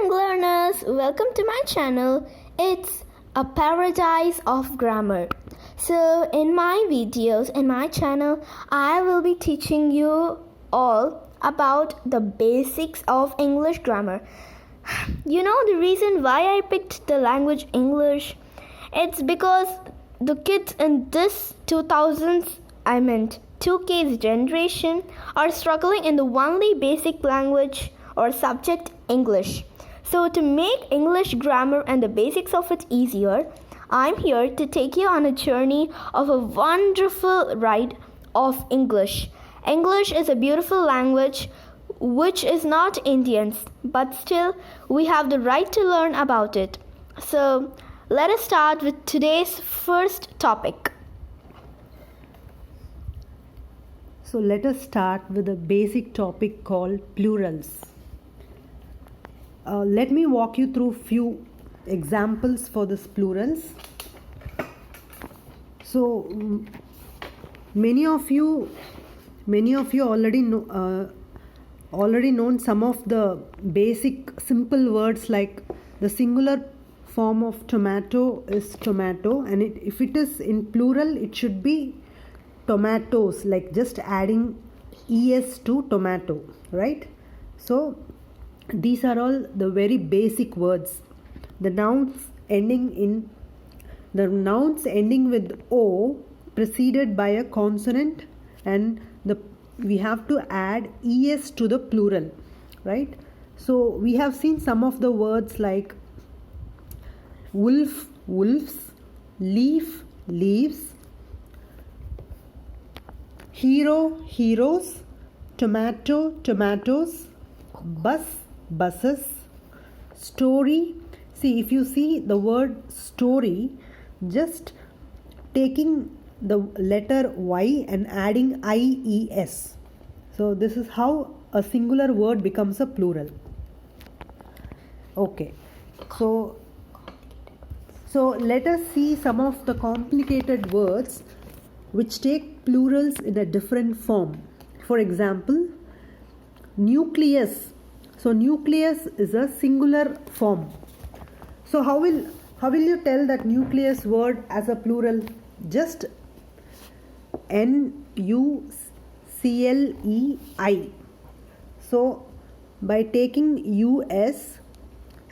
young learners, welcome to my channel. It's a paradise of grammar. So in my videos in my channel, I will be teaching you all about the basics of English grammar. You know the reason why I picked the language English? It's because the kids in this 2K's generation are struggling in the only basic language or subject English. So to make English grammar and the basics of it easier, I'm here to take you on a journey of a wonderful ride of English. English is a beautiful language which is not Indian's, but still we have the right to learn about it. So let us start with today's first topic. So let us start with a basic topic called plurals. Let me walk you through few examples for this plurals. So many of you already known some of the basic simple words, like the singular form of tomato is tomato, and if it is in plural it should be tomatoes, like just adding es to tomato, right? So these are all the very basic words. The nouns ending with o preceded by a consonant, and we have to add es to the plural, right? So we have seen some of the words like wolf, wolves, leaf, leaves, hero, heroes, tomato, tomatoes, bus, buses, story. See, if you see the word story, just taking the letter y and adding ies. So this is how a singular word becomes a plural. Okay, so let us see some of the complicated words which take plurals in a different form. For example, nucleus. So nucleus is a singular form. So how will you tell that nucleus word as a plural? Just nuclei. So by taking us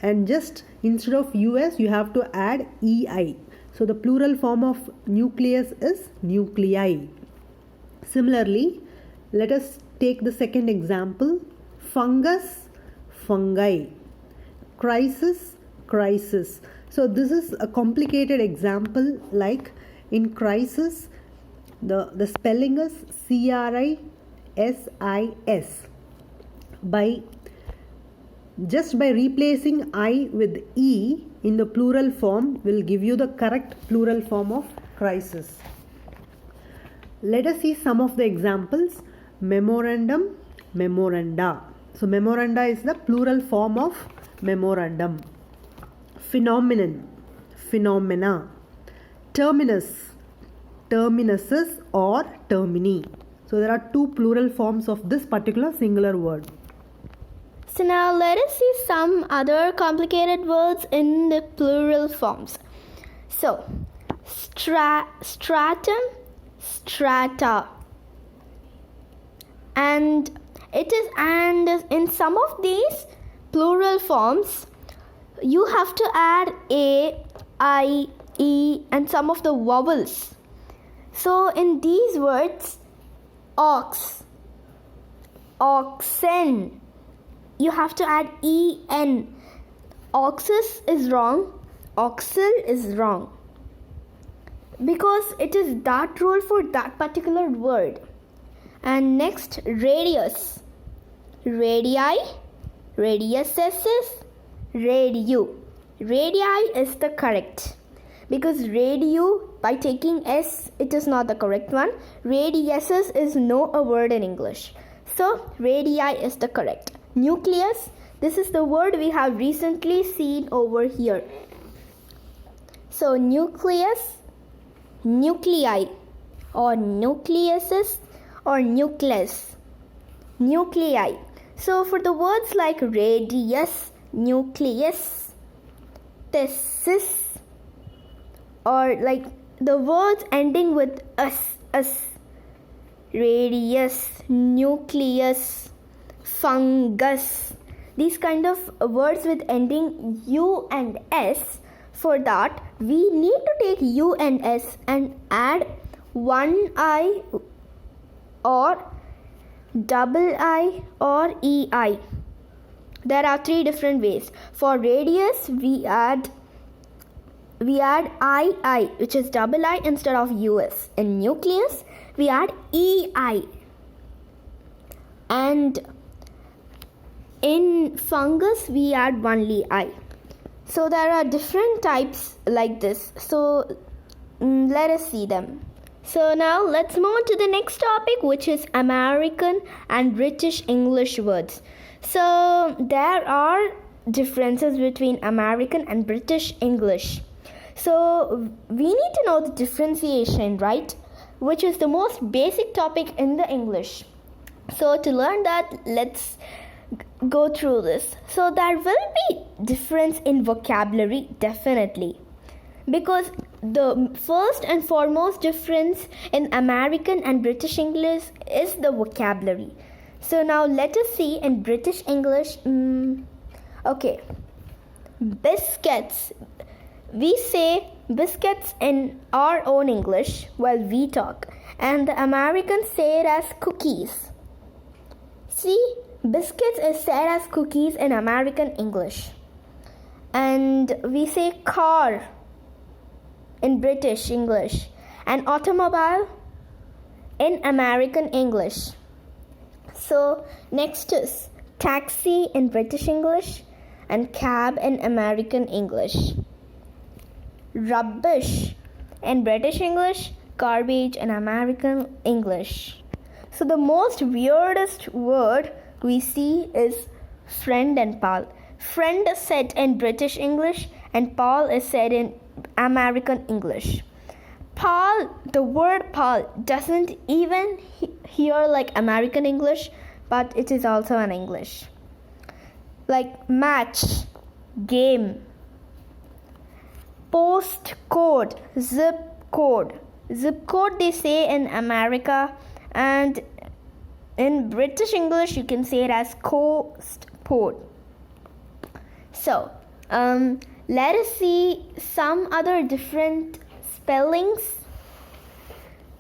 and just instead of us you have to add ei. So the plural form of nucleus is nuclei. Similarly, let us take the second example. Fungus, fungi. Crisis, crisis. So this is a complicated example, like in crisis, the spelling is CRISIS. Just by replacing I with E in the plural form will give you the correct plural form of crisis. Let us see some of the examples. Memorandum, memoranda. So memoranda is the plural form of memorandum. Phenomenon, phenomena. Terminus, terminuses or termini. So there are two plural forms of this particular singular word. So now let us see some other complicated words in the plural forms. So stratum, strata. And in some of these plural forms you have to add a, I, e and some of the vowels. So in these words, ox, oxen, you have to add en. Oxus is wrong, oxel is wrong, because it is that rule for that particular word. And next, radius, radii, radiuses, radiu. Radii is the correct, because radiu, by taking s, it is not the correct one. Radiuses is no a word in English, so radii is the correct. Nucleus, this is the word we have recently seen over here. So nucleus, nuclei, or nucleuses, or nucleus, nuclei. So for the words like radius, nucleus, thesis, or like the words ending with us, radius, nucleus, fungus. These kind of words with ending U and S. For that, we need to take U and S and add one I or double I or EI. There are three different ways. For radius, we add II, which is double I instead of US. In nucleus, we add EI. And in fungus, we add only I. So there are different types like this. So let us see them. So now let's move on to the next topic, which is American and British English words. So there are differences between American and British English. So we need to know the differentiation, right? Which is the most basic topic in the English. So to learn that, let's go through this. So there will be difference in vocabulary, definitely, because the first and foremost difference in American and British English is the vocabulary. So now let us see in British English. Okay, biscuits. We say biscuits in our own English while we talk, and the Americans say it as cookies. See, biscuits is said as cookies in American English. And we say car in British English and automobile in American English. So next is taxi in British English and cab in American English. Rubbish in British English, garbage in American English. So the most weirdest word we see is friend and pal. Friend is said in British English and pal is said in American English. Pal, the word pal doesn't even hear like American English, but it is also an English. Like match, game. Postcode, zip code. Zip code they say in America, and in British English you can say it as coast code. So let us see some other different spellings.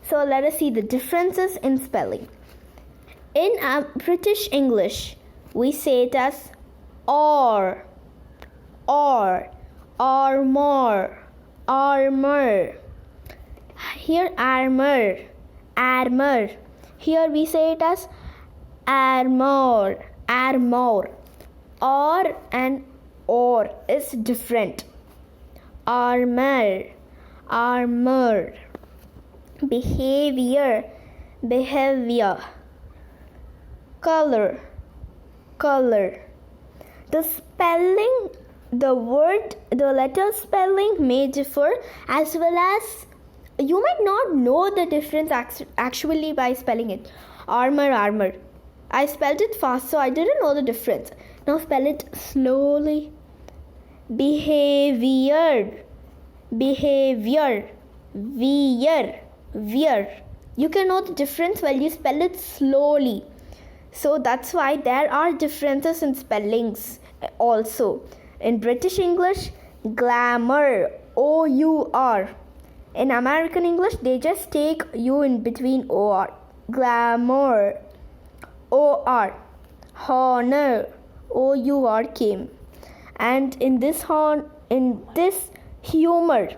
So let us see the differences in spelling. In British English, we say it as or, armor, armor. Here armor. Here we say it as armor. Or and or is different. Armor. Behavior. Color. The spelling, the word, the letter spelling may differ, as well as you might not know the difference actually by spelling it. Armor. I spelled it fast, so I didn't know the difference. Now spell it slowly. Behavior. Wear. You can know the difference while you spell it slowly. So that's why there are differences in spellings also. In British English, glamour, O-U-R. In American English, they just take U in between O-R. Glamour, O-R. Honor, O-U-R came. And in this humor,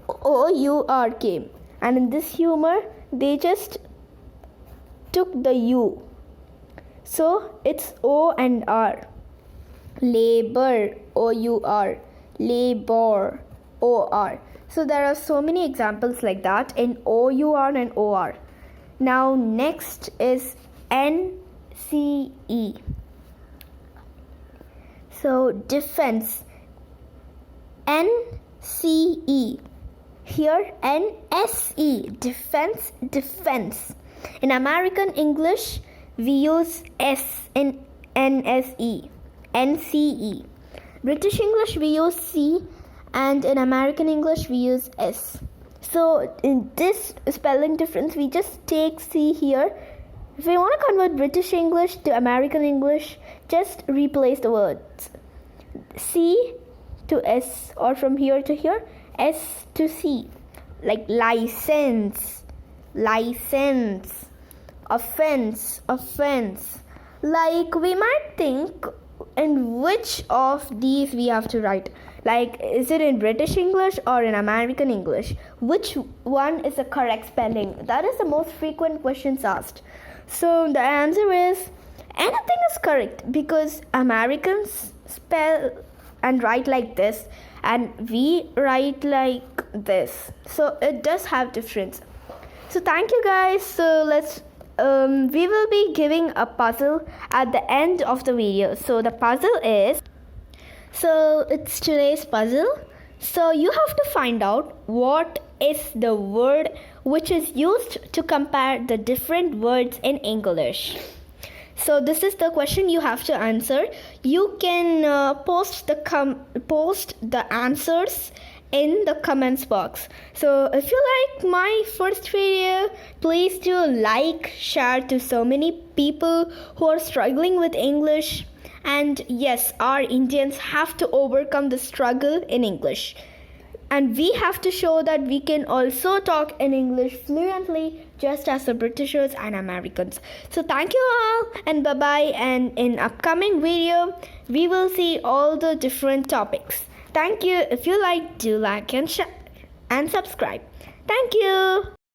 O-U-R came. And in this humor, they just took the U. So it's O and R. Labor, O-U-R. Labor, O-R. So there are so many examples like that in O-U-R and O-R. Now next is N-C-E. So defense. N-C-E. Here N-S-E. Defense. In American English, we use S in N-S-E. NCE. British English we use C, and in American English we use S. So in this spelling difference, we just take C here. If we want to convert British English to American English, just replace the words C to S, or from here to here, S to C. Like license, license, offense, offense. Like we might think in which of these we have to write. Like, is it in British English or in American English? Which one is the correct spelling? That is the most frequent questions asked. So the answer is anything is correct, because Americans spell and write like this and we write like this. So it does have difference. So thank you guys. So we will be giving a puzzle at the end of the video. So the puzzle is, so it's today's puzzle. So you have to find out what is the word which is used to compare the different words in English. So this is the question you have to answer. You can post the answers in the comments box. So if you like my first video, please do like, share to so many people who are struggling with English. And yes, our Indians have to overcome the struggle in English. And we have to show that we can also talk in English fluently, just as the Britishers and Americans. So thank you all, and bye-bye. And in upcoming video, we will see all the different topics. Thank you. If you like, do like and share and subscribe. Thank you.